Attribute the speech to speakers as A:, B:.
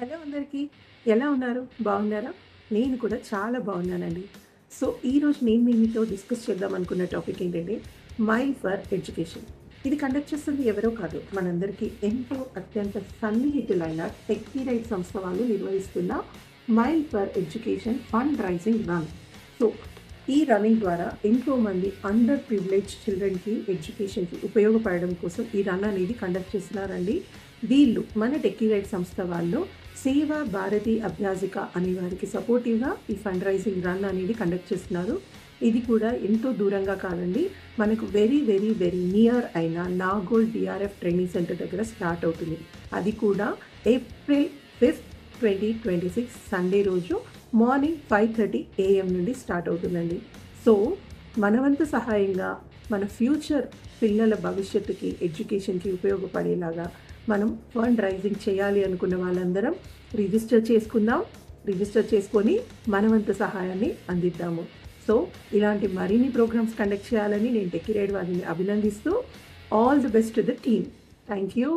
A: Hello అందరికీ. ఎలా ఉన్నారు? బాగున్నారా? నేను కూడా చాలా బాగున్నానండి. సో, ఈరోజు నేను మీతో డిస్కస్ చేద్దాం అనుకున్న టాపిక్ ఏంటంటే, మైల్ ఫర్ ఎడ్యుకేషన్. ఇది కండక్ట్ చేస్తుంది ఎవరో కాదు. మనందరికీ ఎంతో అత్యంత సన్నిహితులైన టెక్కీ రైట్ సంస్థ వాళ్ళు నిర్వహిస్తున్న mile for education fund raising run. So, ఈ రన్నింగ్ ద్వారా ఎంతోమంది అండర్ ప్రివిలేజ్ చిల్డ్రన్‌కి ఎడ్యుకేషన్‌కి ఉపయోగపడడం కోసం ఈ రన్ అనేది కండక్ట్ చేస్తున్నారండి. వీళ్ళు మన టెక్కీ రైట్ సంస్థ వాళ్ళు సేవా భారతి అభ్యాసిక అనే వారికి సపోర్టివ్‌గా ఈ ఫండ్ రైజింగ్ రన్ అనేది కండక్ట్ చేస్తున్నారు. ఇది కూడా ఎంతో దూరంగా కాదండి. మనకు వెరీ, వెరీ, వెరీ నియర్ అయిన నాగోల్ డీఆర్ఎఫ్ ట్రైనింగ్ సెంటర్ దగ్గర స్టార్ట్ అవుతుంది. అది కూడా ఏప్రిల్ 5, 2026 సండే రోజు మార్నింగ్ 5:30 AM నుండి స్టార్ట్ అవుతుందండి. సో, మన వంతు సహాయంగా మన ఫ్యూచర్ పిల్లల భవిష్యత్తుకి, ఎడ్యుకేషన్‌కి ఉపయోగపడేలాగా మనం ఫండ్ రైజింగ్ చేయాలి అనుకున్న వాళ్ళందరం రిజిస్టర్ చేసుకుందాం. రిజిస్టర్ చేసుకొని మన వంతు సహాయాన్ని అందిద్దాము. సో, ఇలాంటి మరిన్ని ప్రోగ్రామ్స్ కండక్ట్ చేయాలని నేను టెక్కీ రైడ్ వారిని అభినందిస్తూ all the best to the team. Thank you.